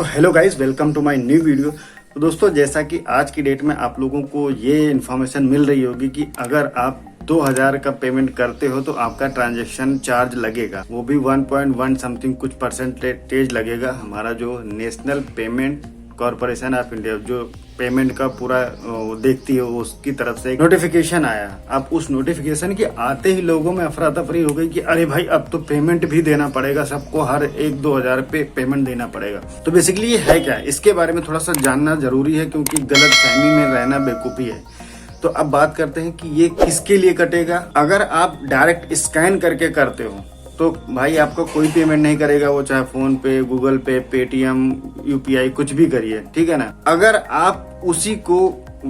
तो hello guys, welcome to my new video. तो दोस्तों, जैसा कि आज की डेट में आप लोगों को ये इन्फॉर्मेशन मिल रही होगी कि अगर आप 2000 का पेमेंट करते हो तो आपका ट्रांजैक्शन चार्ज लगेगा, वो भी 1.1 समथिंग कुछ परसेंटेज लगेगा। हमारा जो national payment corporation of India जो पेमेंट का पूरा देखती है, उसकी तरफ से एक नोटिफिकेशन आया। अब उस नोटिफिकेशन के आते ही लोगों में अफरा तफरी हो गई कि अरे भाई, अब तो पेमेंट भी देना पड़ेगा, सबको हर 1-2 हजार पे पेमेंट देना पड़ेगा। तो बेसिकली ये है क्या, इसके बारे में थोड़ा सा जानना जरूरी है, क्योंकि गलत फहमी में रहना बेवकूफी है। तो अब बात करते हैं कि ये किसके लिए कटेगा। अगर आप डायरेक्ट स्कैन करके करते हो तो भाई आपको कोई पेमेंट नहीं करेगा, वो चाहे फोन पे, गूगल पे, पेटीएम, यूपीआई कुछ भी करिए, ठीक है ना। अगर आप उसी को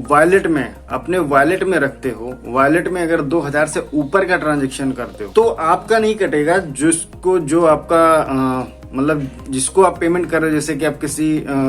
वॉलेट में, अपने वॉलेट में रखते हो, वॉलेट में अगर 2000 से ऊपर का ट्रांजैक्शन करते हो तो आपका नहीं कटेगा। जिसको जो आपका मतलब जिसको आप पेमेंट कर रहे हो, जैसे कि आप किसी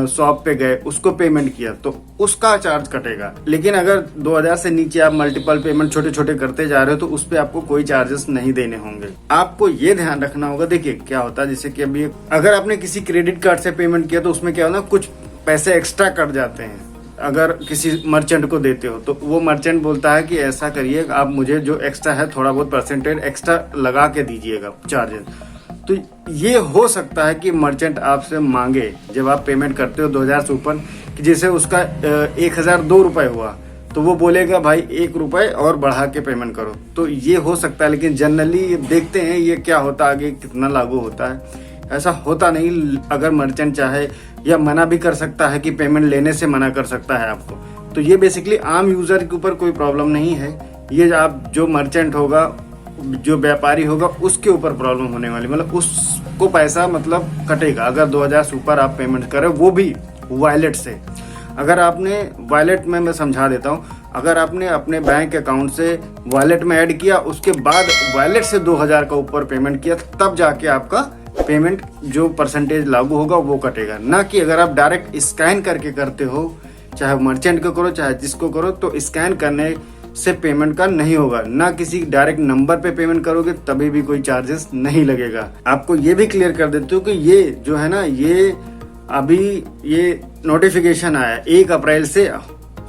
शॉप पे गए, उसको पेमेंट किया तो उसका चार्ज कटेगा। लेकिन अगर 2000 से नीचे आप मल्टीपल पेमेंट छोटे छोटे करते जा रहे हो तो उस पे आपको कोई चार्जेस नहीं देने होंगे। आपको ये ध्यान रखना होगा। देखिए क्या होता है, जैसे कि अभी अगर आपने किसी क्रेडिट कार्ड से पेमेंट किया तो उसमें क्या होना, कुछ पैसे एक्स्ट्रा कट जाते हैं। अगर किसी मर्चेंट को देते हो तो वो मर्चेंट बोलता है कि ऐसा करिए, आप मुझे जो एक्स्ट्रा है थोड़ा बहुत परसेंटेज एक्स्ट्रा लगा के दीजिएगा चार्जेस। तो ये हो सकता है कि मर्चेंट आपसे मांगे जब आप पेमेंट करते हो 2000 से ऊपर, कि जैसे उसका 1002 रुपए हुआ तो वो बोलेगा भाई 1 रुपए और बढ़ा के पेमेंट करो। तो ये हो सकता है, लेकिन जनरली देखते हैं ये क्या होता है, आगे कितना लागू होता है। ऐसा होता नहीं। अगर मर्चेंट चाहे या मना भी कर सकता है कि पेमेंट लेने से मना कर सकता है आपको। तो ये बेसिकली आम यूजर के ऊपर कोई प्रॉब्लम नहीं है। ये आप जो मर्चेंट होगा, जो व्यापारी होगा, उसके ऊपर प्रॉब्लम होने वाली, मतलब उसको पैसा मतलब कटेगा अगर 2000 से ऊपर आप पेमेंट करें, वो भी वॉलेट से। अगर आपने वॉलेट में, मैं समझा देता हूँ, अगर आपने अपने बैंक अकाउंट से वॉलेट में ऐड किया, उसके बाद वॉलेट से 2000 का ऊपर पेमेंट किया, तब जाके आपका पेमेंट जो परसेंटेज लागू होगा वो कटेगा। ना कि अगर आप डायरेक्ट स्कैन करके करते हो, चाहे मर्चेंट को करो चाहे जिसको करो, तो स्कैन करने से पेमेंट का नहीं होगा। ना किसी डायरेक्ट नंबर पे पेमेंट करोगे तभी भी कोई चार्जेस नहीं लगेगा। आपको ये भी क्लियर कर देते हो कि ये जो है ना, ये अभी ये नोटिफिकेशन आया 1 अप्रैल से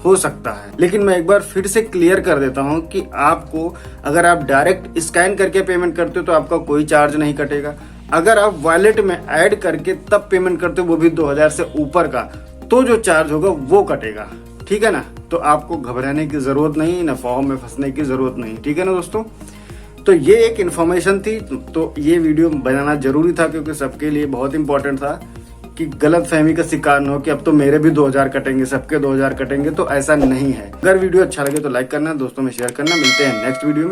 हो सकता है। लेकिन मैं एक बार फिर से क्लियर कर देता हूँ कि आपको, अगर आप डायरेक्ट स्कैन करके पेमेंट करते हो तो आपका कोई चार्ज नहीं कटेगा। अगर आप वॉलेट में ऐड करके तब पेमेंट करते हो, वो भी 2000 से ऊपर का, तो जो चार्ज होगा वो कटेगा, ठीक है ना। तो आपको घबराने की जरूरत नहीं, ना फॉर्म में फंसने की जरूरत नहीं, ठीक है ना दोस्तों। तो ये एक इन्फॉर्मेशन थी, तो ये वीडियो बनाना जरूरी था, क्योंकि सबके लिए बहुत इंपॉर्टेंट था कि गलत फहमी का शिकार न हो कि अब तो मेरे भी 2000 कटेंगे, सबके 2000 कटेंगे। तो ऐसा नहीं है। अगर वीडियो अच्छा लगे तो लाइक करना, दोस्तों में शेयर करना। मिलते हैं नेक्स्ट वीडियो में।